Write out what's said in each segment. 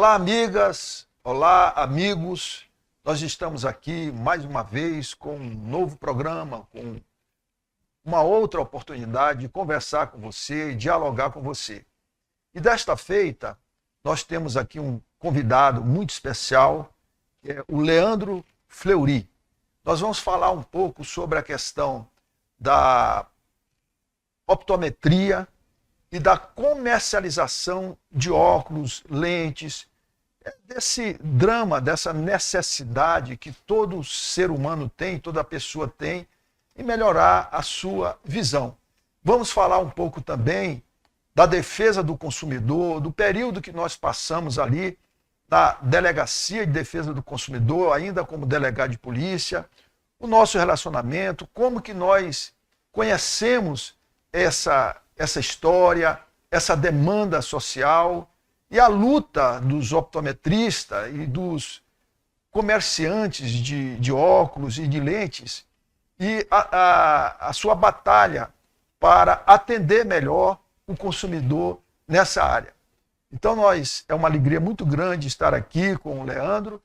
Olá, amigas, olá, amigos. Nós estamos aqui mais uma vez com um novo programa, com uma outra oportunidade de conversar com você e dialogar com você. E desta feita, nós temos aqui um convidado muito especial, que é o Leandro Fleury. Nós vamos falar um pouco sobre a questão da optometria e da comercialização de óculos, lentes, desse drama, dessa necessidade que todo ser humano tem, toda pessoa tem, em melhorar a sua visão. Vamos falar um pouco também da defesa do consumidor, do período que nós passamos ali na Delegacia de Defesa do Consumidor, ainda como delegado de polícia, o nosso relacionamento, como que nós conhecemos essa história, essa demanda social e a luta dos optometristas e dos comerciantes de óculos e de lentes e a sua batalha para atender melhor o consumidor nessa área. Então é uma alegria muito grande estar aqui com o Leandro,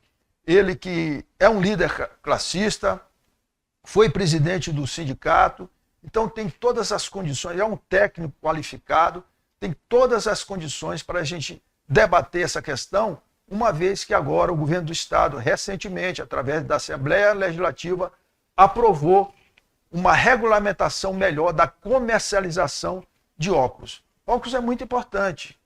ele que é um líder classista, foi presidente do sindicato, então tem todas as condições, é um técnico qualificado, tem todas as condições para a gente debater essa questão, uma vez que agora o governo do estado, recentemente, através da Assembleia Legislativa, aprovou uma regulamentação melhor da comercialização de óculos. Óculos é muito importante,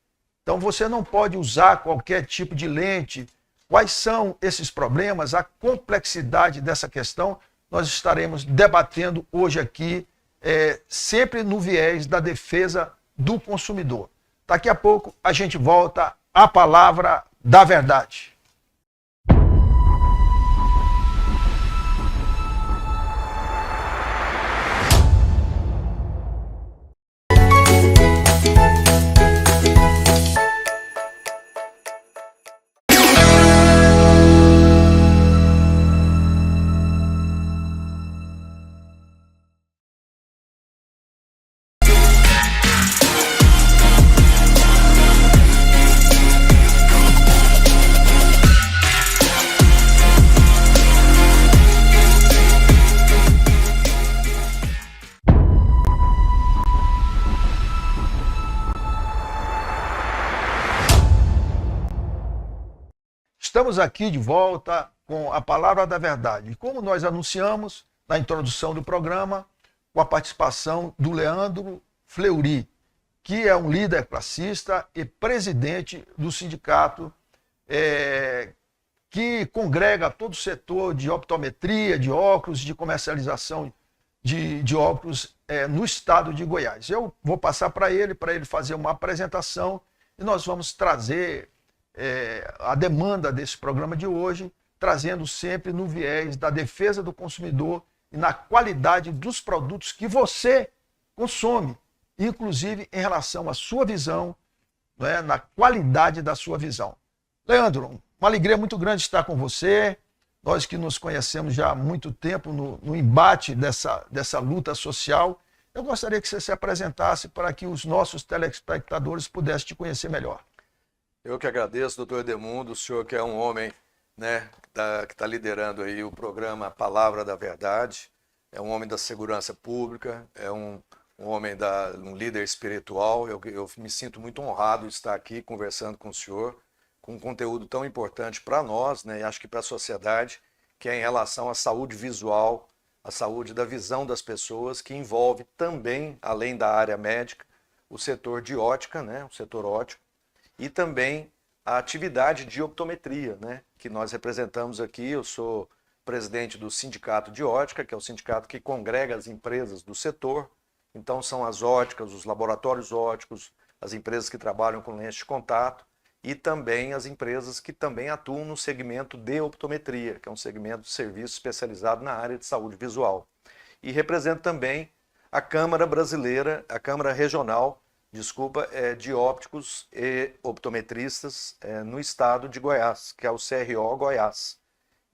então você não pode usar qualquer tipo de lente. Quais são esses problemas, a complexidade dessa questão, nós estaremos debatendo hoje aqui, sempre no viés da defesa do consumidor. Daqui a pouco a gente volta à palavra da verdade. Estamos aqui de volta com a palavra da verdade. Como nós anunciamos na introdução do programa, com a participação do Leandro Fleury, que é um líder classista e presidente do sindicato que congrega todo o setor de optometria, de óculos, de comercialização de óculos no estado de Goiás. Eu vou passar para ele fazer uma apresentação e nós vamos trazer a demanda desse programa de hoje, trazendo sempre no viés da defesa do consumidor e na qualidade dos produtos que você consome, inclusive em relação à sua visão, na qualidade da sua visão. Leandro, uma alegria muito grande estar com você, nós que nos conhecemos já há muito tempo no embate dessa luta social. Eu gostaria que você se apresentasse para que os nossos telespectadores pudessem te conhecer melhor. Eu que agradeço, doutor Edemundo, o senhor que é um homem, que está liderando aí o programa Palavra da Verdade, é um homem da segurança pública, é um homem, um líder espiritual. Eu me sinto muito honrado de estar aqui conversando com o senhor, com um conteúdo tão importante para nós, e acho que para a sociedade, que é em relação à saúde visual, à saúde da visão das pessoas, que envolve também, além da área médica, o setor de ótica, o setor óptico, e também a atividade de optometria, que nós representamos aqui. Eu sou presidente do Sindicato de Ótica, que é o sindicato que congrega as empresas do setor. Então são as óticas, os laboratórios óticos, as empresas que trabalham com lentes de contato e também as empresas que também atuam no segmento de optometria, que é um segmento de serviço especializado na área de saúde visual. E represento também a Câmara Brasileira, a Câmara Regional, de ópticos e optometristas no estado de Goiás, que é o CRO Goiás,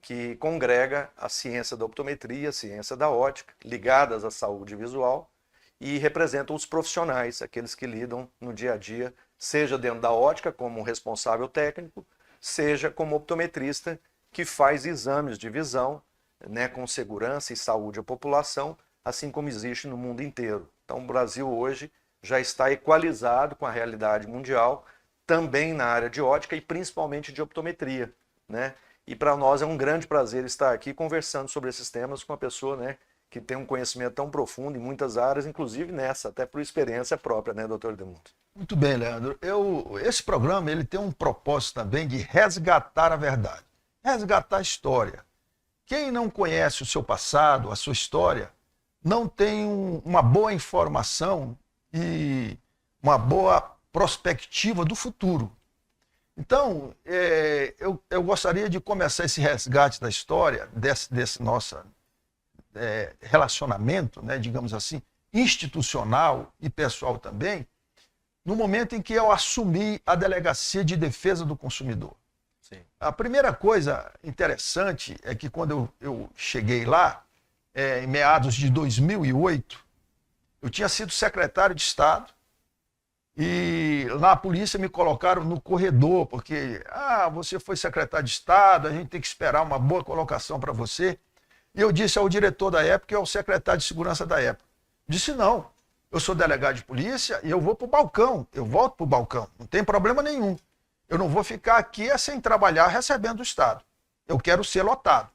que congrega a ciência da optometria, a ciência da ótica, ligadas à saúde visual, e representam os profissionais, aqueles que lidam no dia a dia, seja dentro da ótica como um responsável técnico, seja como optometrista que faz exames de visão, né, com segurança e saúde à população, assim como existe no mundo inteiro. Então o Brasil hoje já está equalizado com a realidade mundial, também na área de ótica e principalmente de optometria, né? E para nós é um grande prazer estar aqui conversando sobre esses temas com uma pessoa, né, que tem um conhecimento tão profundo em muitas áreas, inclusive nessa, até por experiência própria, né, doutor Edmundo? Muito bem, Leandro. Esse programa ele tem um propósito também de resgatar a verdade, resgatar a história. Quem não conhece o seu passado, a sua história, não tem uma boa informação e uma boa perspectiva do futuro. Então, eu gostaria de começar esse resgate da história, desse nosso relacionamento, né, digamos assim, institucional e pessoal também, no momento em que eu assumi a Delegacia de Defesa do Consumidor. Sim. A primeira coisa interessante é que quando eu cheguei lá, em meados de 2008, eu tinha sido secretário de Estado e lá a polícia me colocaram no corredor, porque você foi secretário de Estado, a gente tem que esperar uma boa colocação para você. E eu disse ao diretor da época e ao secretário de Segurança da época, disse não, eu sou delegado de polícia e eu vou para o balcão, eu volto para o balcão, não tem problema nenhum. Eu não vou ficar aqui sem trabalhar recebendo do Estado. Eu quero ser lotado.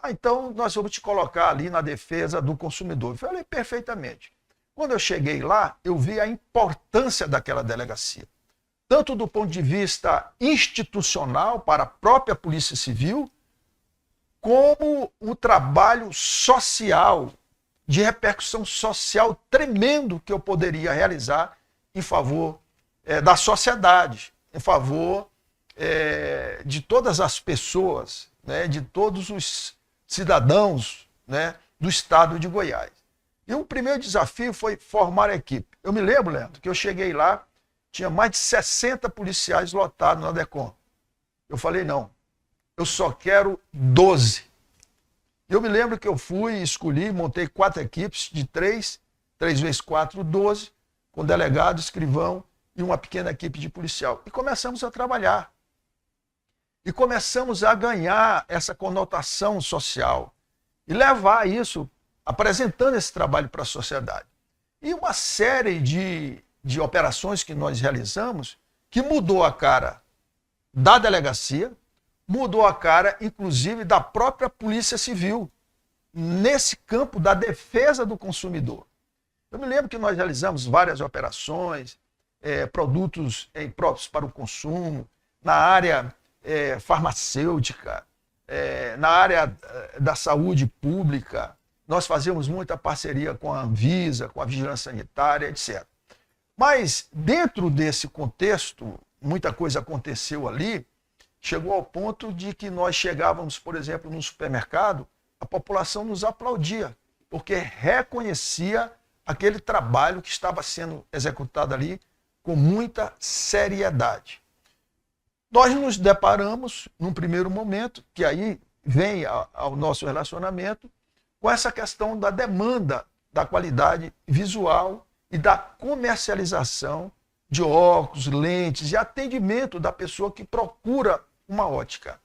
Então nós vamos te colocar ali na defesa do consumidor. Eu falei perfeitamente. Quando eu cheguei lá, eu vi a importância daquela delegacia. Tanto do ponto de vista institucional para a própria Polícia Civil, como o trabalho social, de repercussão social tremendo que eu poderia realizar em favor da sociedade, em favor de todas as pessoas, né, de todos os cidadãos, né, do estado de Goiás. E o primeiro desafio foi formar a equipe. Eu me lembro, Leandro, que eu cheguei lá, tinha mais de 60 policiais lotados na DECOM. Eu falei, não, eu só quero 12. Eu me lembro que eu fui, escolhi, montei 4 equipes de 3 vezes 4, 12, com delegado, escrivão e uma pequena equipe de policial. E começamos a trabalhar. E começamos a ganhar essa conotação social e levar isso, apresentando esse trabalho para a sociedade. E uma série de operações que nós realizamos que mudou a cara da delegacia, mudou a cara, inclusive, da própria Polícia Civil, nesse campo da defesa do consumidor. Eu me lembro que nós realizamos várias operações, produtos próprios para o consumo, na área farmacêutica, na área da saúde pública. Nós fazíamos muita parceria com a Anvisa, com a Vigilância Sanitária, etc. Mas, dentro desse contexto, muita coisa aconteceu ali, chegou ao ponto de que nós chegávamos, por exemplo, no supermercado, a população nos aplaudia, porque reconhecia aquele trabalho que estava sendo executado ali com muita seriedade. Nós nos deparamos, num primeiro momento, que aí vem ao nosso relacionamento, com essa questão da demanda da qualidade visual e da comercialização de óculos, lentes e atendimento da pessoa que procura uma ótica.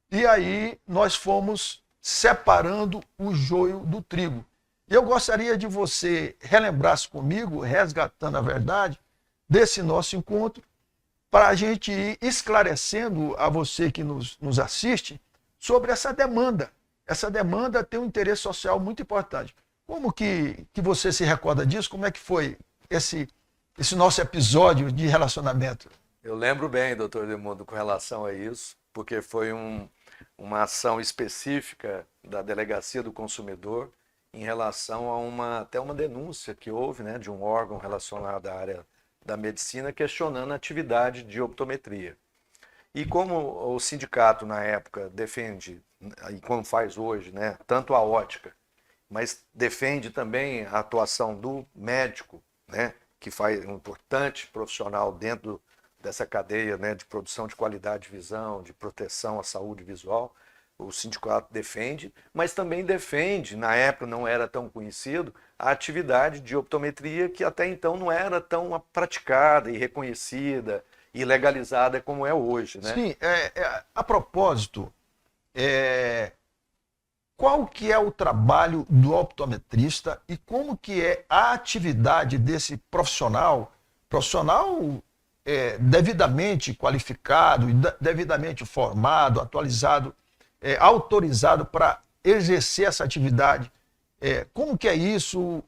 E aí nós fomos separando o joio do trigo. E eu gostaria de você relembrasse comigo, resgatando a verdade, desse nosso encontro, para a gente ir esclarecendo a você que nos assiste sobre essa demanda. Essa demanda tem um interesse social muito importante. Como que você se recorda disso? Como é que foi esse nosso episódio de relacionamento? Eu lembro bem, doutor Edmundo, com relação a isso, porque foi uma ação específica da Delegacia do Consumidor em relação a até uma denúncia que houve, né, de um órgão relacionado à área da medicina questionando a atividade de optometria. E como o sindicato na época defende, e como faz hoje, né, tanto a ótica, mas defende também a atuação do médico, né, que faz um importante profissional dentro dessa cadeia, né, de produção de qualidade de visão, de proteção à saúde visual, o sindicato defende, mas também defende, na época não era tão conhecido, a atividade de optometria que até então não era tão praticada e reconhecida e legalizada como é hoje, né? Sim, a propósito, qual que é o trabalho do optometrista e como que é a atividade desse profissional devidamente qualificado, devidamente formado, atualizado, autorizado para exercer essa atividade? Como que é isso?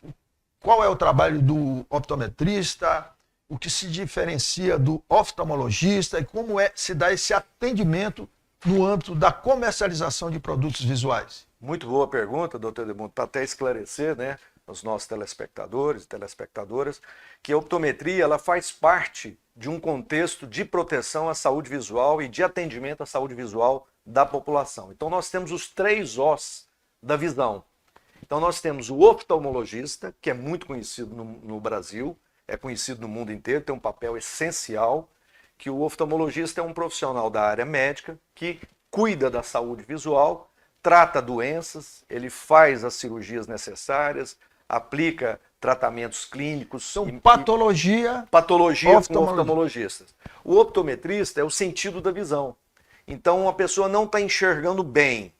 Qual é o trabalho do optometrista? O que se diferencia do oftalmologista e como se dá esse atendimento no âmbito da comercialização de produtos visuais? Muito boa pergunta, doutor Edmundo, para até esclarecer, né, aos nossos telespectadores e telespectadoras, que a optometria ela faz parte de um contexto de proteção à saúde visual e de atendimento à saúde visual da população. Então nós temos os 3 Os da visão. Então nós temos o oftalmologista, que é muito conhecido no Brasil, é conhecido no mundo inteiro, tem um papel essencial, que o oftalmologista é um profissional da área médica que cuida da saúde visual, trata doenças, ele faz as cirurgias necessárias, aplica tratamentos clínicos. Então, patologia com oftalmologistas. O optometrista é o sentido da visão. Então, a pessoa não está enxergando bem,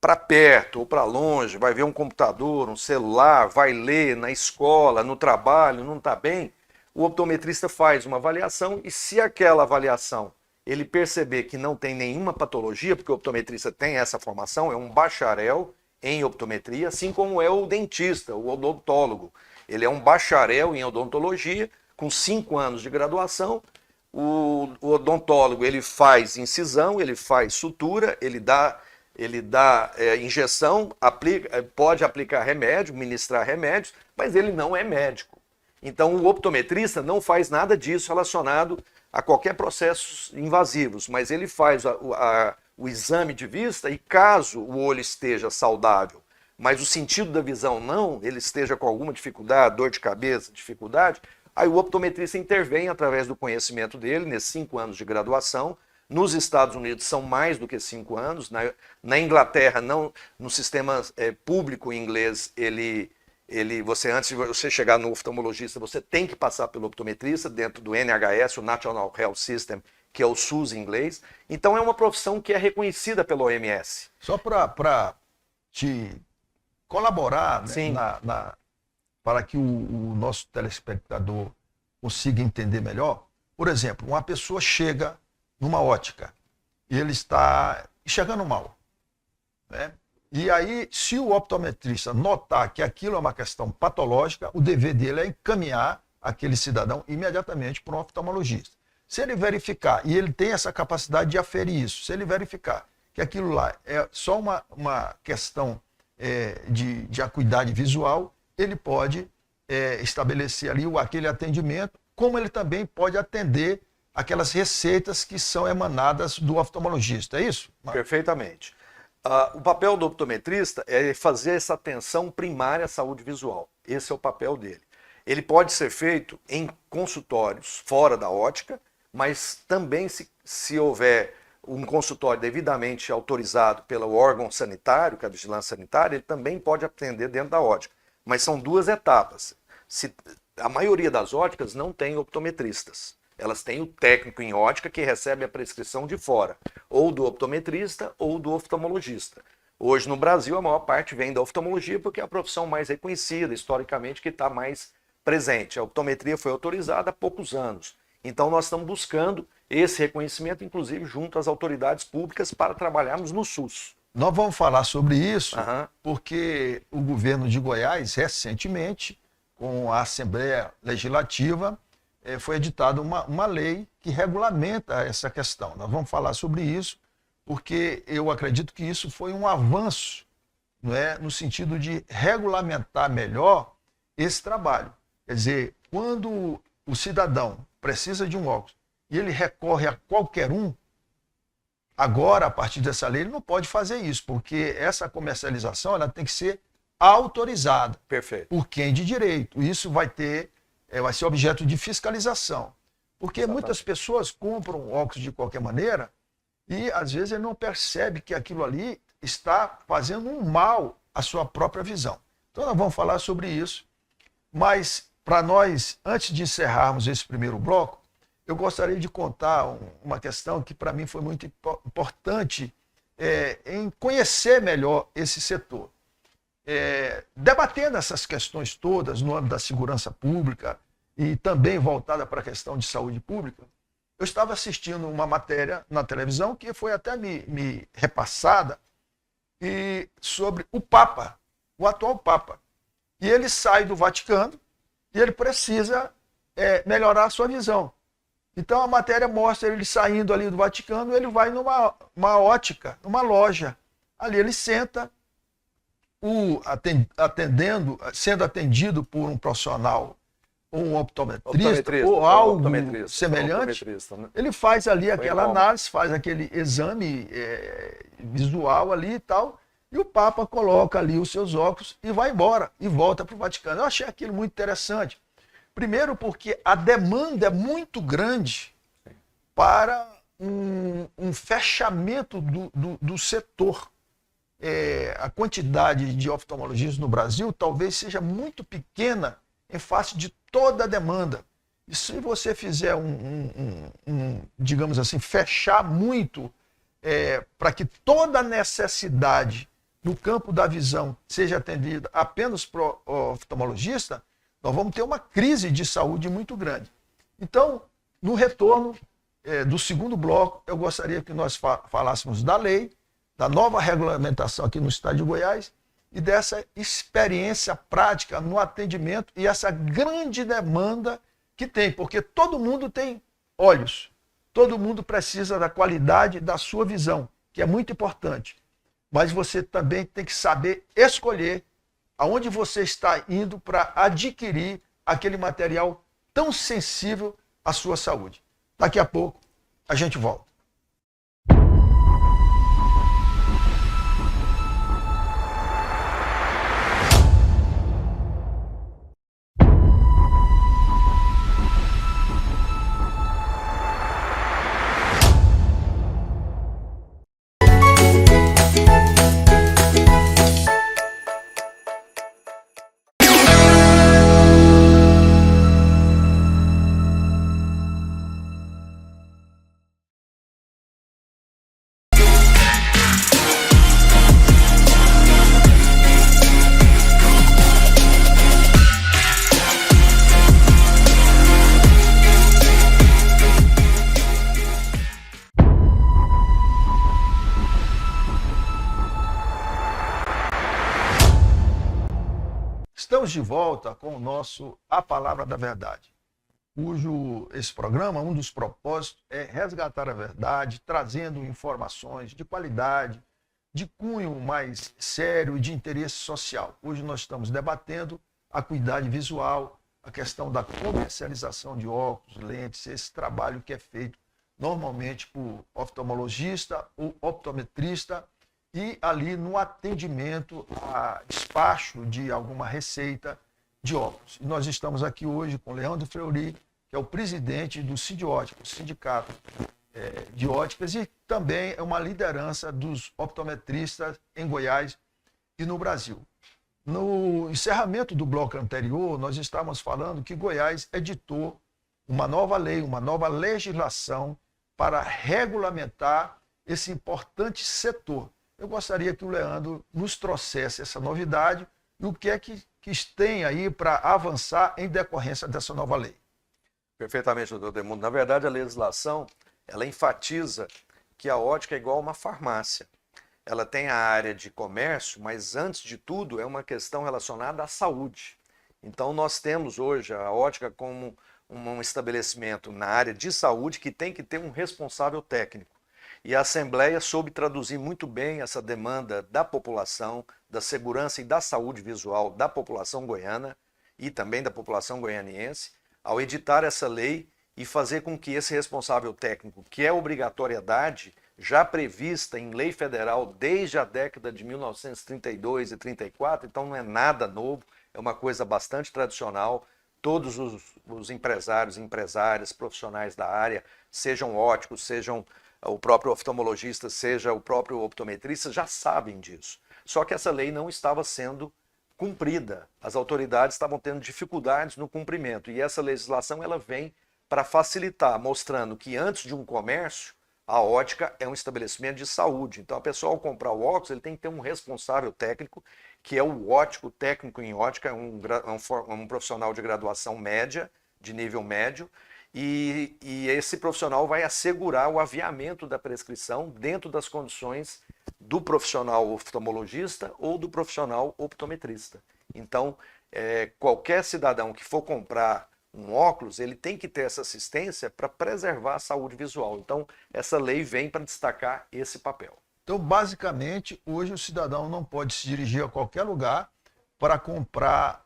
para perto ou para longe, vai ver um computador, um celular, vai ler na escola, no trabalho, não está bem, o optometrista faz uma avaliação e se aquela avaliação ele perceber que não tem nenhuma patologia, porque o optometrista tem essa formação, é um bacharel em optometria, assim como é o dentista, o odontólogo. Ele é um bacharel em odontologia, com 5 anos de graduação. O odontólogo ele faz incisão, ele faz sutura, ele dá injeção, pode aplicar remédio, ministrar remédios, mas ele não é médico. Então o optometrista não faz nada disso relacionado a qualquer processo invasivos, mas ele faz o exame de vista e caso o olho esteja saudável, mas o sentido da visão não, ele esteja com alguma dificuldade, dor de cabeça, dificuldade, aí o optometrista intervém através do conhecimento dele, nesses 5 anos de graduação. Nos Estados Unidos são mais do que 5 anos. Na Inglaterra, não, no sistema público inglês, antes de você chegar no oftalmologista, você tem que passar pelo optometrista dentro do NHS, o National Health System, que é o SUS em inglês. Então é uma profissão que é reconhecida pela OMS. Só para te colaborar, né, para que o nosso telespectador consiga entender melhor. Por exemplo, uma pessoa chega numa ótica e ele está enxergando mal, né? E aí, se o optometrista notar que aquilo é uma questão patológica, o dever dele é encaminhar aquele cidadão imediatamente para um oftalmologista. Se ele verificar, e ele tem essa capacidade de aferir isso, se ele verificar que aquilo lá é só uma questão de acuidade visual, ele pode estabelecer ali aquele atendimento, como ele também pode atender aquelas receitas que são emanadas do oftalmologista, é isso? Perfeitamente. O papel do optometrista é fazer essa atenção primária à saúde visual. Esse é o papel dele. Ele pode ser feito em consultórios fora da ótica, mas também se houver um consultório devidamente autorizado pelo órgão sanitário, que é a vigilância sanitária, ele também pode atender dentro da ótica. Mas são 2 etapas. A maioria das óticas não tem optometristas. Elas têm o técnico em ótica que recebe a prescrição de fora, ou do optometrista ou do oftalmologista. Hoje no Brasil a maior parte vem da oftalmologia porque é a profissão mais reconhecida historicamente, que está mais presente. A optometria foi autorizada há poucos anos. Então nós estamos buscando esse reconhecimento, inclusive junto às autoridades públicas, para trabalharmos no SUS. Nós vamos falar sobre isso, porque o governo de Goiás, recentemente, com a Assembleia Legislativa, foi editada uma lei que regulamenta essa questão. Nós vamos falar sobre isso, porque eu acredito que isso foi um avanço, não é, no sentido de regulamentar melhor esse trabalho. Quer dizer, quando o cidadão precisa de um óculos e ele recorre a qualquer um, agora, a partir dessa lei, ele não pode fazer isso, porque essa comercialização ela tem que ser autorizada. Perfeito. Por quem de direito. Isso vai ser objeto de fiscalização. Porque Exatamente. Muitas pessoas compram óculos de qualquer maneira e, às vezes, ele não percebe que aquilo ali está fazendo um mal à sua própria visão. Então, nós vamos falar sobre isso. Mas, para nós, antes de encerrarmos esse primeiro bloco, eu gostaria de contar uma questão que para mim foi muito importante em conhecer melhor esse setor. Debatendo essas questões todas no âmbito da segurança pública e também voltada para a questão de saúde pública, eu estava assistindo uma matéria na televisão que foi até me repassada sobre o Papa, o atual Papa. E ele sai do Vaticano e ele precisa melhorar a sua visão. Então a matéria mostra ele saindo ali do Vaticano, ele vai numa ótica, numa loja. Ali ele senta, sendo atendido por um profissional, um optometrista ou algo semelhante, né? Ele faz ali aquela análise, faz aquele exame visual ali e tal, e o Papa coloca ali os seus óculos e vai embora, e volta para o Vaticano. Eu achei aquilo muito interessante. Primeiro porque a demanda é muito grande para um fechamento do setor. A quantidade de oftalmologistas no Brasil talvez seja muito pequena em face de toda a demanda. E se você fizer digamos assim, fechar muito para que toda a necessidade no campo da visão seja atendida apenas por oftalmologista, nós vamos ter uma crise de saúde muito grande. Então, no retorno do segundo bloco, eu gostaria que nós falássemos da lei, da nova regulamentação aqui no estado de Goiás e dessa experiência prática no atendimento e essa grande demanda que tem, porque todo mundo tem olhos, todo mundo precisa da qualidade da sua visão, que é muito importante. Mas você também tem que saber escolher aonde você está indo para adquirir aquele material tão sensível à sua saúde. Daqui a pouco a gente volta. Estamos de volta com o nosso A Palavra da Verdade, cujo esse programa, um dos propósitos é resgatar a verdade, trazendo informações de qualidade, de cunho mais sério e de interesse social. Hoje nós estamos debatendo a acuidade visual, a questão da comercialização de óculos, lentes, esse trabalho que é feito normalmente por oftalmologista ou optometrista, e ali no atendimento a despacho de alguma receita de óculos. E nós estamos aqui hoje com Leandro Fleury, que é o presidente do Sindiótica, o Sindicato de Óticas, e também é uma liderança dos optometristas em Goiás e no Brasil. No encerramento do bloco anterior, nós estávamos falando que Goiás editou uma nova lei, uma nova legislação para regulamentar esse importante setor. Eu gostaria que o Leandro nos trouxesse essa novidade e o que é que tem aí para avançar em decorrência dessa nova lei. Perfeitamente, doutor Demundo. Na verdade, a legislação, ela enfatiza que a ótica é igual a uma farmácia. Ela tem a área de comércio, mas antes de tudo é uma questão relacionada à saúde. Então nós temos hoje a ótica como um estabelecimento na área de saúde que tem que ter um responsável técnico. E a Assembleia soube traduzir muito bem essa demanda da população, da segurança e da saúde visual da população goiana e também da população goianiense, ao editar essa lei e fazer com que esse responsável técnico, que é obrigatoriedade já prevista em lei federal desde a década de 1932 e 34, então não é nada novo, é uma coisa bastante tradicional. Todos os empresários e empresárias profissionais da área, sejam óticos, sejam o próprio oftalmologista, seja o próprio optometrista, já sabem disso. Só que essa lei não estava sendo cumprida. As autoridades estavam tendo dificuldades no cumprimento. E essa legislação ela vem para facilitar, mostrando que antes de um comércio, a ótica é um estabelecimento de saúde. Então, a pessoa, ao comprar o óculos, ele tem que ter um responsável técnico, que é o ótico, técnico em ótica, é um profissional de graduação média, de nível médio, e esse profissional vai assegurar o aviamento da prescrição dentro das condições do profissional oftalmologista ou do profissional optometrista. Então, qualquer cidadão que for comprar um óculos, ele tem que ter essa assistência para preservar a saúde visual. Então, essa lei vem para destacar esse papel. Então, basicamente, hoje o cidadão não pode se dirigir a qualquer lugar para comprar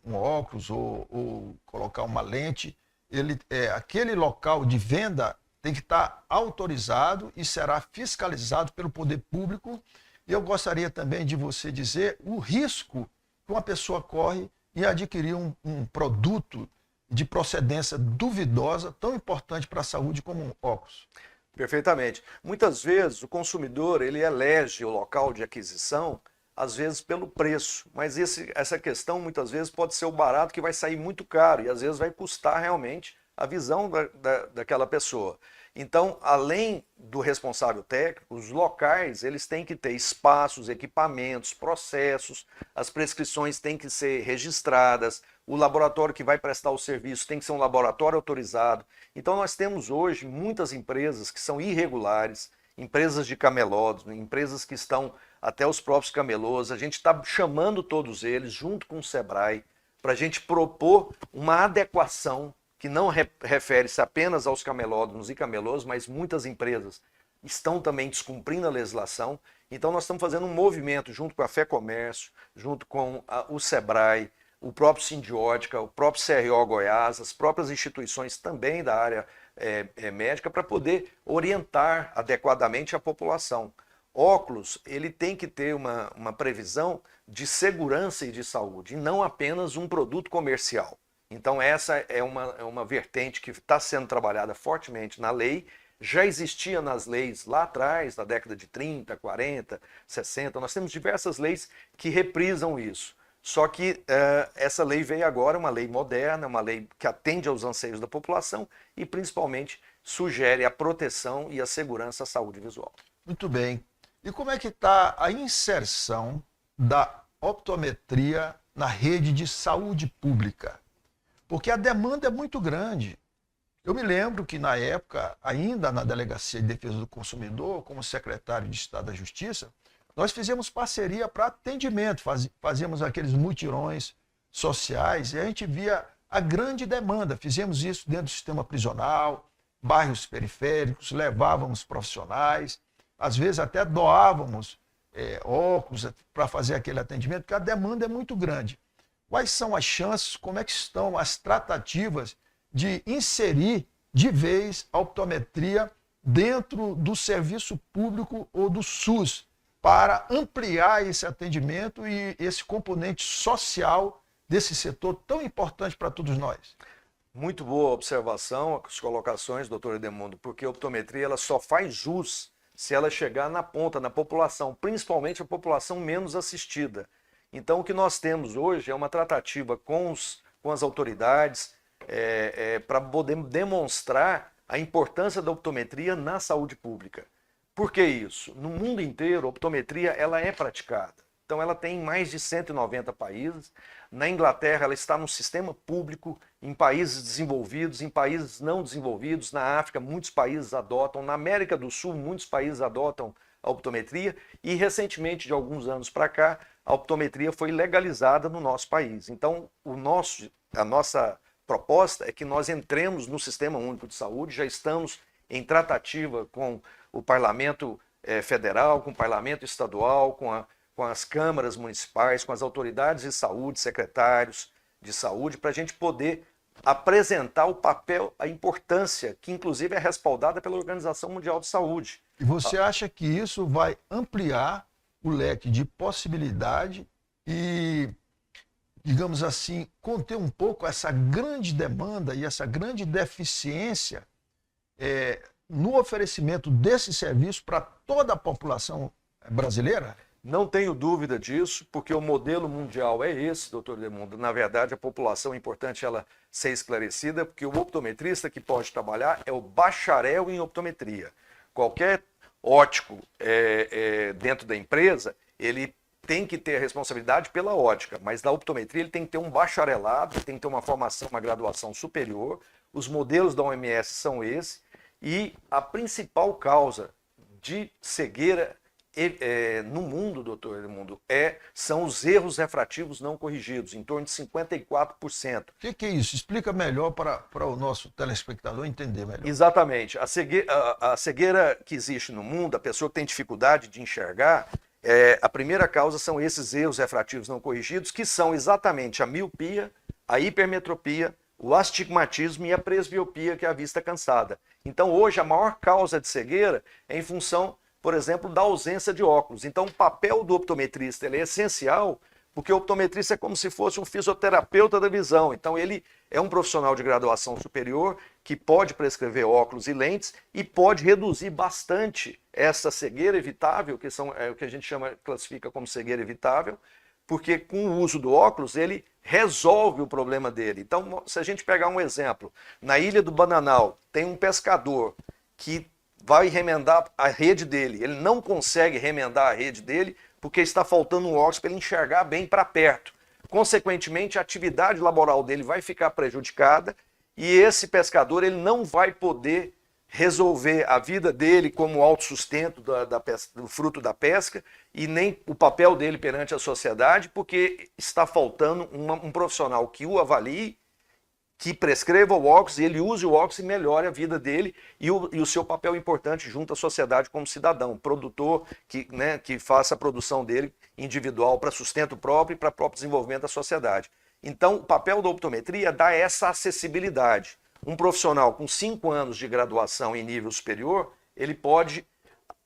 um óculos ou colocar uma lente. Aquele local de venda tem que estar autorizado e será fiscalizado pelo poder público. E eu gostaria também de você dizer o risco que uma pessoa corre em adquirir um produto de procedência duvidosa, tão importante para a saúde como um óculos. Perfeitamente. Muitas vezes o consumidor ele elege o local de aquisição, às vezes pelo preço, mas essa questão muitas vezes pode ser o barato que vai sair muito caro e às vezes vai custar realmente a visão daquela pessoa. Então, além do responsável técnico, os locais eles têm que ter espaços, equipamentos, processos, as prescrições têm que ser registradas, o laboratório que vai prestar o serviço tem que ser um laboratório autorizado. Então, nós temos hoje muitas empresas que são irregulares, empresas de camelôs, empresas que estão até os próprios camelôs. A gente está chamando todos eles, junto com o Sebrae, para a gente propor uma adequação que não refere-se apenas aos camelódromos e camelôs, mas muitas empresas estão também descumprindo a legislação. Então nós estamos fazendo um movimento junto com a FEComércio, junto com o Sebrae, o próprio Sindiótica, o próprio CRO Goiás, as próprias instituições também da área médica, para poder orientar adequadamente a população. Óculos, ele tem que ter uma previsão de segurança e de saúde, e não apenas um produto comercial. Então essa é uma vertente que está sendo trabalhada fortemente na lei, já existia nas leis lá atrás, na década de 30, 40, 60, nós temos diversas leis que reprisam isso. Só que essa lei veio agora, uma lei moderna, uma lei que atende aos anseios da população e principalmente sugere a proteção e a segurança à saúde visual. Muito bem. E como é que está a inserção da optometria na rede de saúde pública? Porque a demanda é muito grande. Eu me lembro que, na época, ainda na Delegacia de Defesa do Consumidor, como secretário de Estado da Justiça, nós fizemos parceria para atendimento, fazíamos aqueles mutirões sociais e a gente via a grande demanda. Fizemos isso dentro do sistema prisional, bairros periféricos, levávamos profissionais, às vezes até doávamos óculos para fazer aquele atendimento, porque a demanda é muito grande. Quais são as chances, como é que estão as tratativas de inserir de vez a optometria dentro do serviço público ou do SUS, para ampliar esse atendimento e esse componente social desse setor tão importante para todos nós? Muito boa observação, as colocações, doutor Edemundo, porque a optometria ela só faz jus se ela chegar na ponta, na população, principalmente a população menos assistida. Então, o que nós temos hoje é uma tratativa com as autoridades para poder demonstrar a importância da optometria na saúde pública. Por que isso? No mundo inteiro, a optometria ela é praticada. Então, ela tem em mais de 190 países. Na Inglaterra, ela está no sistema público, em países desenvolvidos, em países não desenvolvidos. Na África, muitos países adotam. Na América do Sul, muitos países adotam a optometria. E, recentemente, de alguns anos para cá, a optometria foi legalizada no nosso país. Então, a nossa proposta é que nós entremos no Sistema Único de Saúde, já estamos em tratativa com o Parlamento Federal, com o Parlamento Estadual, com as câmaras municipais, com as autoridades de saúde, secretários de saúde, para a gente poder apresentar o papel, a importância, que inclusive é respaldada pela Organização Mundial de Saúde. E você acha que isso vai ampliar o leque de possibilidade e, digamos assim, conter um pouco essa grande demanda e essa grande deficiência no oferecimento desse serviço para toda a população brasileira? Não tenho dúvida disso, porque o modelo mundial é esse, doutor Edmundo. Na verdade, a população é importante ela ser esclarecida, porque o optometrista que pode trabalhar é o bacharel em optometria. Qualquer ótico dentro da empresa, ele tem que ter a responsabilidade pela ótica, mas da optometria ele tem que ter um bacharelado, tem que ter uma formação, uma graduação superior. Os modelos da OMS são esses, e a principal causa de cegueira no mundo, doutor Edmundo, são os erros refrativos não corrigidos, em torno de 54%. O que é isso? Explica melhor para o nosso telespectador entender melhor. Exatamente. A cegueira que existe no mundo, a pessoa que tem dificuldade de enxergar, a primeira causa são esses erros refrativos não corrigidos, que são exatamente a miopia, a hipermetropia, o astigmatismo e a presbiopia, que é a vista cansada. Então, hoje, a maior causa de cegueira é em função, por exemplo, da ausência de óculos. Então, o papel do optometrista ele é essencial, porque o optometrista é como se fosse um fisioterapeuta da visão. Então, ele é um profissional de graduação superior que pode prescrever óculos e lentes e pode reduzir bastante essa cegueira evitável, que é o que a gente classifica como cegueira evitável, porque com o uso do óculos ele resolve o problema dele. Então, se a gente pegar um exemplo, na Ilha do Bananal tem um pescador que vai remendar a rede dele, ele não consegue remendar a rede dele porque está faltando um óculos para ele enxergar bem para perto. Consequentemente, a atividade laboral dele vai ficar prejudicada e esse pescador ele não vai poder resolver a vida dele como autossustento do fruto da pesca e nem o papel dele perante a sociedade, porque está faltando um profissional que o avalie, que prescreva o óculos e ele use o óculos e melhore a vida dele e o seu papel importante junto à sociedade como cidadão, produtor que faça a produção dele individual para sustento próprio e para próprio desenvolvimento da sociedade. Então, o papel da optometria é dar essa acessibilidade. Um profissional com 5 anos de graduação em nível superior, ele pode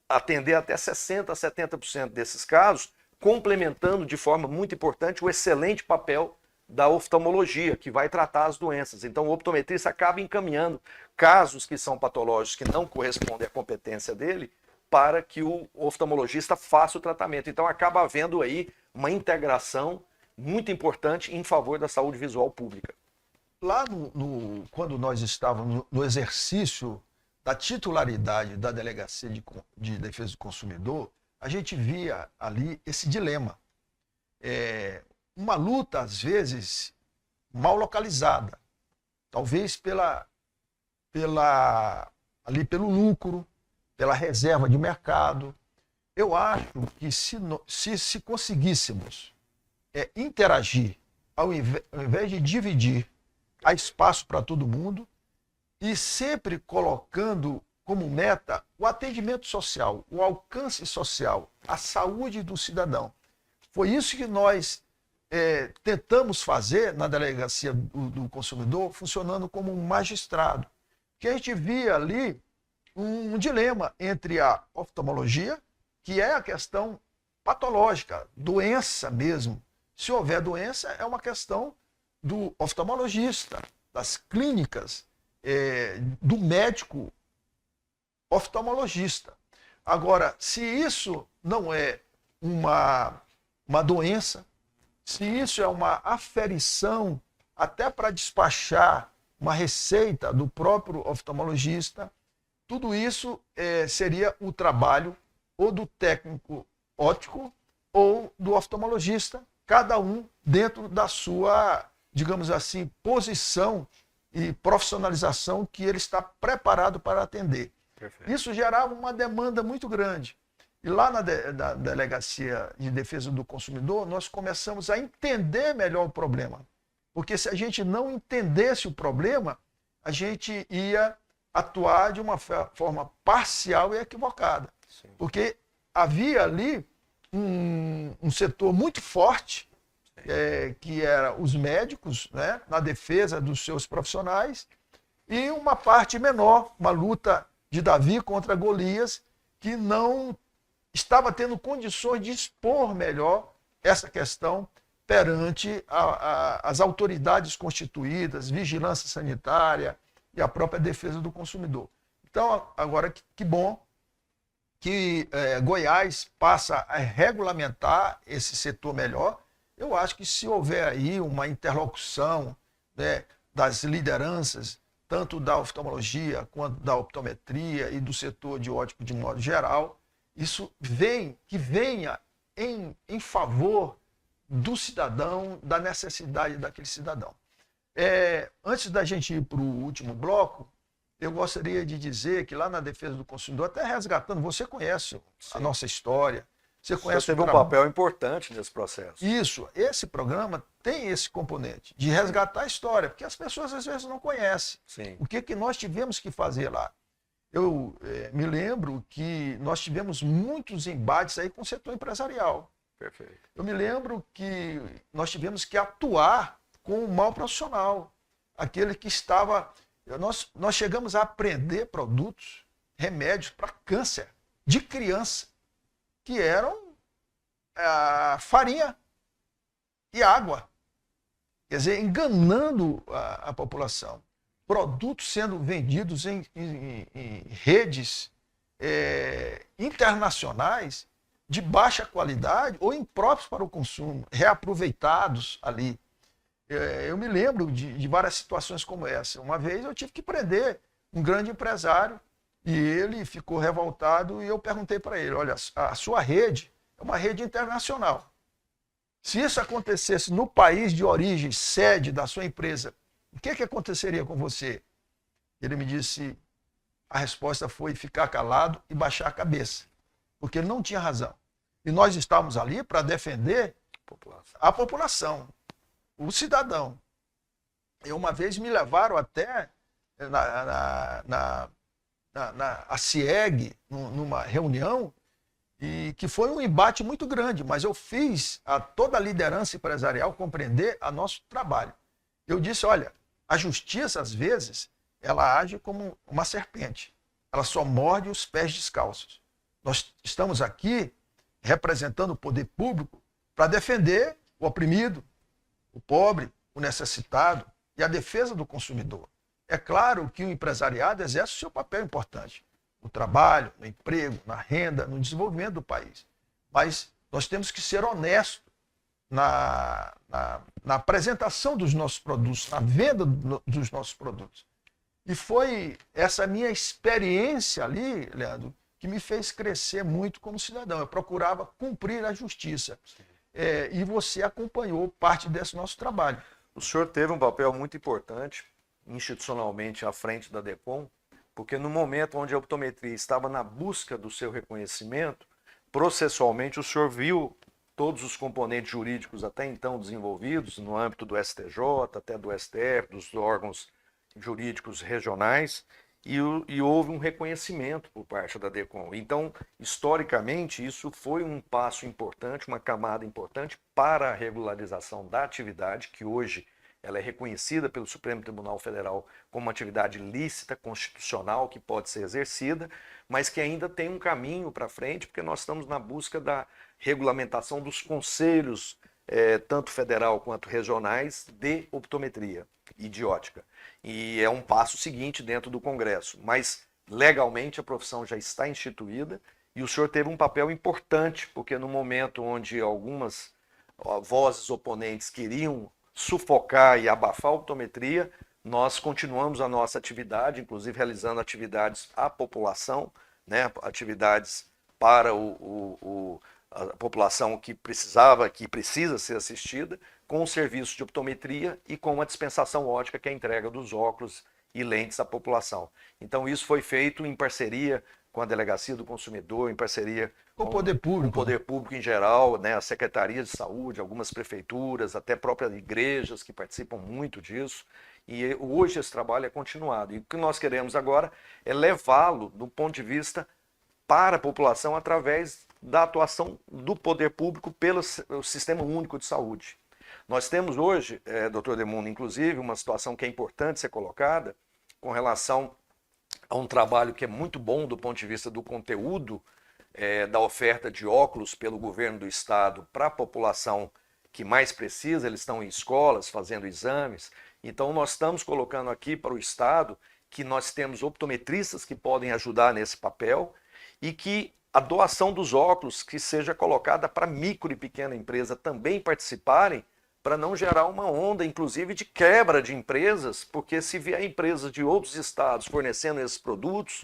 atender até 60% a 70% desses casos, complementando de forma muito importante o excelente papel da oftalmologia, que vai tratar as doenças. Então, o optometrista acaba encaminhando casos que são patológicos, que não correspondem à competência dele, para que o oftalmologista faça o tratamento. Então, acaba havendo aí uma integração muito importante em favor da saúde visual pública. Lá quando nós estávamos no exercício da titularidade da Delegacia de Defesa do Consumidor, a gente via ali esse dilema. Uma luta, às vezes, mal localizada. Talvez ali pelo lucro, pela reserva de mercado. Eu acho que se conseguíssemos interagir, ao invés de dividir, há espaço para todo mundo, e sempre colocando como meta o atendimento social, o alcance social, a saúde do cidadão. Foi isso que nós tentamos fazer na Delegacia do Consumidor, funcionando como um magistrado. Que a gente via ali um dilema entre a oftalmologia, que é a questão patológica, doença mesmo. Se houver doença, é uma questão do oftalmologista, das clínicas, do médico oftalmologista. Agora, se isso não é uma doença, se isso é uma aferição até para despachar uma receita do próprio oftalmologista, tudo isso seria o trabalho ou do técnico óptico ou do oftalmologista, cada um dentro da sua, digamos assim, posição e profissionalização que ele está preparado para atender. Perfeito. Isso gerava uma demanda muito grande. E lá na Delegacia de Defesa do Consumidor, nós começamos a entender melhor o problema. Porque se a gente não entendesse o problema, a gente ia atuar de uma forma parcial e equivocada. Sim. Porque havia ali um setor muito forte, que era os médicos, né, na defesa dos seus profissionais, e uma parte menor, uma luta de Davi contra Golias, que não estava tendo condições de expor melhor essa questão perante as autoridades constituídas, vigilância sanitária e a própria defesa do consumidor. Então, agora, que bom que Goiás passa a regulamentar esse setor melhor. Eu acho que se houver aí uma interlocução, né, das lideranças, tanto da oftalmologia quanto da optometria e do setor de óptico de modo geral, isso venha em favor do cidadão, da necessidade daquele cidadão. Antes da gente ir para o último bloco, eu gostaria de dizer que lá na Defesa do Consumidor, até resgatando, você conhece a nossa história, você conhece teve um papel importante nesse processo. Isso, esse programa tem esse componente de resgatar a história, porque as pessoas às vezes não conhecem. Sim. O que nós tivemos que fazer lá. Eu me lembro que nós tivemos muitos embates aí com o setor empresarial. Perfeito. Eu me lembro que nós tivemos que atuar com o mal profissional, aquele que estava... Nós chegamos a aprender produtos, remédios para câncer de criança, que eram farinha e água. Quer dizer, enganando a população. Produtos sendo vendidos em redes internacionais de baixa qualidade ou impróprios para o consumo, reaproveitados ali. Eu me lembro de várias situações como essa. Uma vez eu tive que prender um grande empresário e ele ficou revoltado e eu perguntei para ele, olha, a sua rede é uma rede internacional. Se isso acontecesse no país de origem, sede da sua empresa, o que aconteceria com você? Ele me disse, a resposta foi ficar calado e baixar a cabeça, porque ele não tinha razão. E nós estávamos ali para defender a população, o cidadão. E uma vez me levaram até a CIEG, numa reunião, e que foi um embate muito grande, mas eu fiz a toda a liderança empresarial compreender a nosso trabalho. Eu disse, olha, a justiça, às vezes, ela age como uma serpente. Ela só morde os pés descalços. Nós estamos aqui representando o poder público para defender o oprimido, o pobre, o necessitado e a defesa do consumidor. É claro que o empresariado exerce o seu papel importante no trabalho, no emprego, na renda, no desenvolvimento do país. Mas nós temos que ser honestos na apresentação dos nossos produtos, na venda dos nossos produtos. E foi essa minha experiência ali, Leandro, que me fez crescer muito como cidadão. Eu procurava cumprir a justiça. E você acompanhou parte desse nosso trabalho. O senhor teve um papel muito importante, institucionalmente, à frente da DECOM, porque no momento onde a optometria estava na busca do seu reconhecimento, processualmente o senhor viu todos os componentes jurídicos até então desenvolvidos no âmbito do STJ, até do STF, dos órgãos jurídicos regionais, e houve um reconhecimento por parte da DECOM. Então, historicamente, isso foi um passo importante, uma camada importante para a regularização da atividade, que hoje ela é reconhecida pelo Supremo Tribunal Federal como uma atividade lícita, constitucional, que pode ser exercida, mas que ainda tem um caminho para frente, porque nós estamos na busca da regulamentação dos conselhos, tanto federal quanto regionais, de optometria e de ótica. E é um passo seguinte dentro do Congresso, mas legalmente a profissão já está instituída e o senhor teve um papel importante, porque no momento onde algumas vozes oponentes queriam sufocar e abafar a optometria, nós continuamos a nossa atividade, inclusive realizando atividades à população, né, atividades para a população que precisa ser assistida, com o serviço de optometria e com a dispensação ótica, que é a entrega dos óculos e lentes à população. Então isso foi feito em parceria com a Delegacia do Consumidor, em parceria com o poder público. Com o poder público em geral, né, a Secretaria de Saúde, algumas prefeituras, até próprias igrejas que participam muito disso. E hoje esse trabalho é continuado. E o que nós queremos agora é levá-lo do ponto de vista para a população através da atuação do poder público pelo Sistema Único de Saúde. Nós temos hoje, doutor Edmundo, inclusive, uma situação que é importante ser colocada com relação a um trabalho que é muito bom do ponto de vista do conteúdo da oferta de óculos pelo governo do estado para a população que mais precisa. Eles estão em escolas fazendo exames. Então nós estamos colocando aqui para o estado que nós temos optometristas que podem ajudar nesse papel e que a doação dos óculos que seja colocada para micro e pequena empresa também participarem, para não gerar uma onda, inclusive, de quebra de empresas, porque se vier empresas de outros estados fornecendo esses produtos,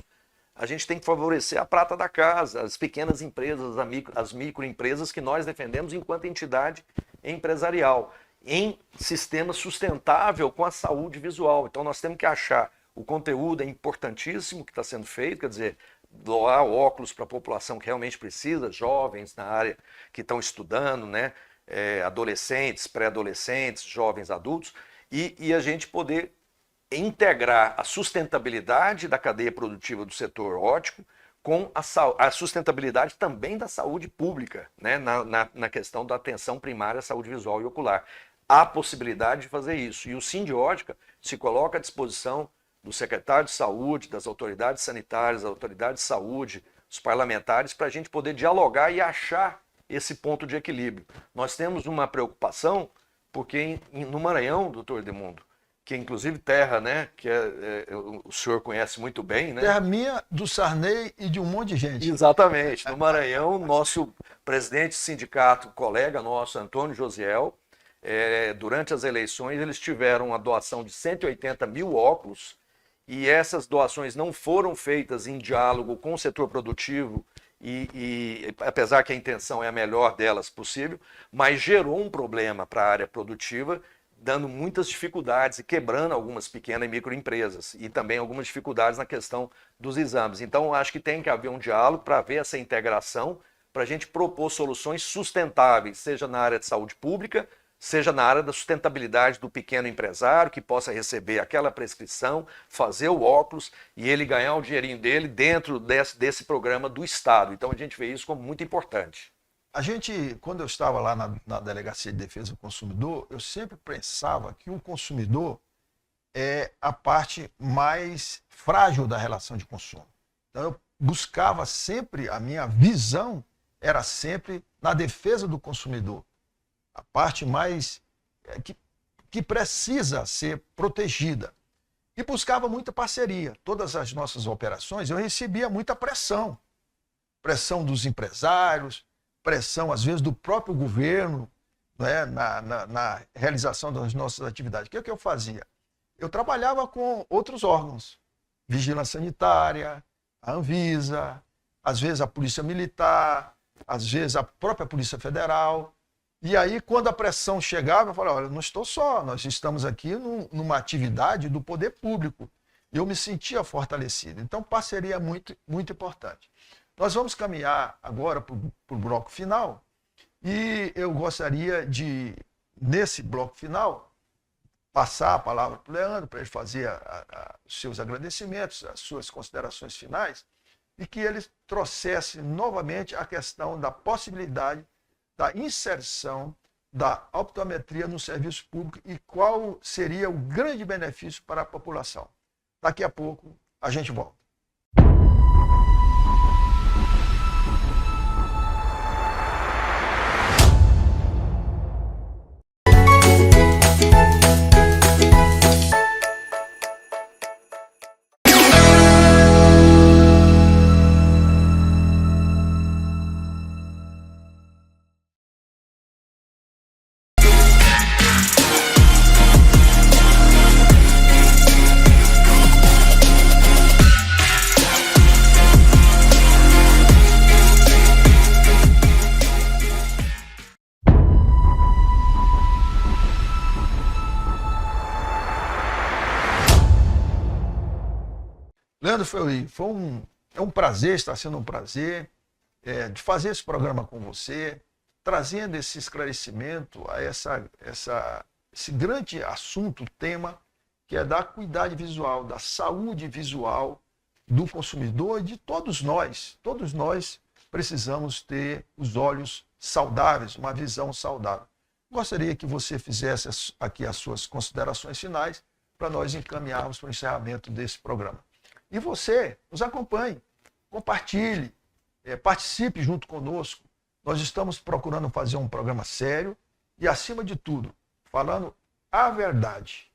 a gente tem que favorecer a prata da casa, as pequenas empresas, as microempresas que nós defendemos enquanto entidade empresarial, em sistema sustentável com a saúde visual. Então nós temos que achar, o conteúdo é importantíssimo que está sendo feito, quer dizer, doar óculos para a população que realmente precisa, jovens na área que estão estudando, né? Adolescentes, pré-adolescentes, jovens adultos, e a gente poder integrar a sustentabilidade da cadeia produtiva do setor óptico com a sustentabilidade também da saúde pública, né? na questão da atenção primária à saúde visual e ocular. Há possibilidade de fazer isso. E o Sindiótica se coloca à disposição do secretário de saúde, das autoridades sanitárias, das autoridades de saúde, dos parlamentares, para a gente poder dialogar e achar esse ponto de equilíbrio. Nós temos uma preocupação, porque no Maranhão, doutor Edmundo, que é inclusive terra, né, que o senhor conhece muito bem, né? Terra minha, do Sarney e de um monte de gente. Exatamente. No Maranhão, nosso presidente do sindicato, colega nosso, Antônio Josiel, durante as eleições, eles tiveram a doação de 180 mil óculos, e essas doações não foram feitas em diálogo com o setor produtivo, e apesar que a intenção é a melhor delas possível, mas gerou um problema para a área produtiva, dando muitas dificuldades e quebrando algumas pequenas e microempresas, e também algumas dificuldades na questão dos exames. Então, acho que tem que haver um diálogo para ver essa integração, para a gente propor soluções sustentáveis, seja na área de saúde pública, seja na área da sustentabilidade do pequeno empresário, que possa receber aquela prescrição, fazer o óculos e ele ganhar o dinheirinho dele dentro desse programa do Estado. Então a gente vê isso como muito importante. A gente, quando eu estava lá na Delegacia de Defesa do Consumidor, eu sempre pensava que o consumidor é a parte mais frágil da relação de consumo. Então eu buscava sempre, a minha visão era sempre na defesa do consumidor. A parte mais que precisa ser protegida. E buscava muita parceria. Todas as nossas operações, eu recebia muita pressão. Pressão dos empresários, pressão, às vezes, do próprio governo, né, na realização das nossas atividades. O que eu fazia? Eu trabalhava com outros órgãos. Vigilância Sanitária, a Anvisa, às vezes a Polícia Militar, às vezes a própria Polícia Federal. E aí, quando a pressão chegava, eu falava, olha, não estou só, nós estamos aqui numa atividade do poder público. Eu me sentia fortalecido. Então, parceria é muito, muito importante. Nós vamos caminhar agora para o bloco final e eu gostaria de, nesse bloco final, passar a palavra para o Leandro, para ele fazer os seus agradecimentos, as suas considerações finais, e que ele trouxesse novamente a questão da possibilidade da inserção da optometria no serviço público e qual seria o grande benefício para a população. Daqui a pouco a gente volta. Leandro, é um prazer, está sendo um prazer de fazer esse programa com você, trazendo esse esclarecimento a esse grande assunto, tema, que é da acuidade visual, da saúde visual do consumidor e de todos nós. Todos nós precisamos ter os olhos saudáveis, uma visão saudável. Gostaria que você fizesse aqui as suas considerações finais para nós encaminharmos para o encerramento desse programa. E você nos acompanhe, compartilhe, participe junto conosco. Nós estamos procurando fazer um programa sério e, acima de tudo, falando a verdade.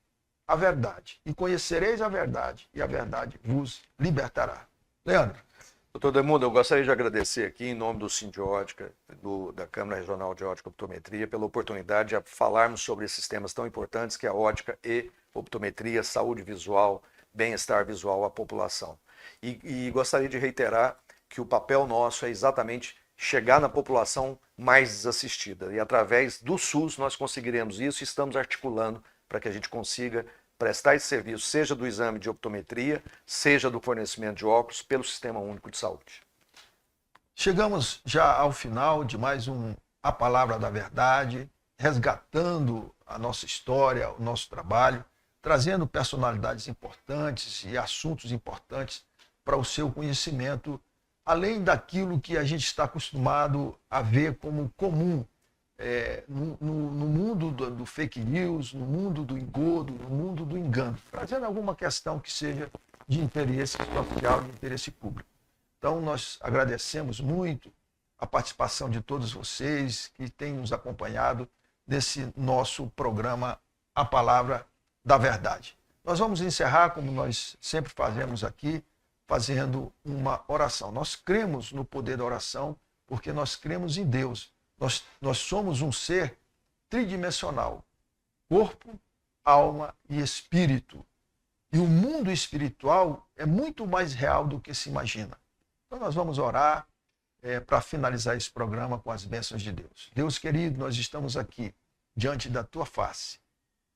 A verdade. E conhecereis a verdade, e a verdade vos libertará. Leandro. Doutor Demundo, eu gostaria de agradecer aqui, em nome do Sindiótica, da Câmara Regional de Ótica e Optometria, pela oportunidade de falarmos sobre esses temas tão importantes que é a ótica e optometria, saúde visual, bem-estar visual à população. E gostaria de reiterar que o papel nosso é exatamente chegar na população mais desassistida. E através do SUS nós conseguiremos isso e estamos articulando para que a gente consiga prestar esse serviço, seja do exame de optometria, seja do fornecimento de óculos, pelo Sistema Único de Saúde. Chegamos já ao final de mais A Palavra da Verdade, resgatando a nossa história, o nosso trabalho, trazendo personalidades importantes e assuntos importantes para o seu conhecimento, além daquilo que a gente está acostumado a ver como comum no mundo do fake news, no mundo do engodo, no mundo do engano, trazendo alguma questão que seja de interesse social, de interesse público. Então, nós agradecemos muito a participação de todos vocês que têm nos acompanhado nesse nosso programa A Palavra da Verdade. Nós vamos encerrar, como nós sempre fazemos aqui, fazendo uma oração. Nós cremos no poder da oração porque nós cremos em Deus. Nós somos um ser tridimensional, corpo, alma e espírito. E o mundo espiritual é muito mais real do que se imagina. Então nós vamos orar para finalizar esse programa com as bênçãos de Deus. Deus querido, nós estamos aqui diante da tua face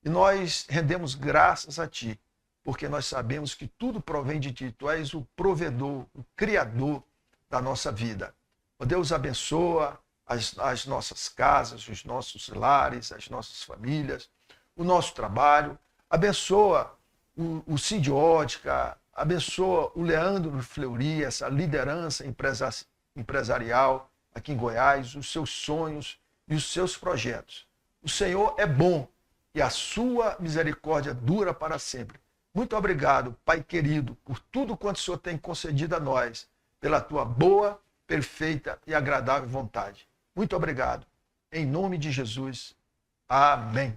e nós rendemos graças a ti, porque nós sabemos que tudo provém de ti. Tu és o provedor, o criador da nossa vida. Ó Deus, abençoa as nossas casas, os nossos lares, as nossas famílias, o nosso trabalho. Abençoa o Sindiótica, abençoa o Leandro Fleury, essa liderança empresarial aqui em Goiás, os seus sonhos e os seus projetos. O Senhor é bom e a sua misericórdia dura para sempre. Muito obrigado, Pai querido, por tudo quanto o Senhor tem concedido a nós, pela tua boa, perfeita e agradável vontade. Muito obrigado. Em nome de Jesus. Amém.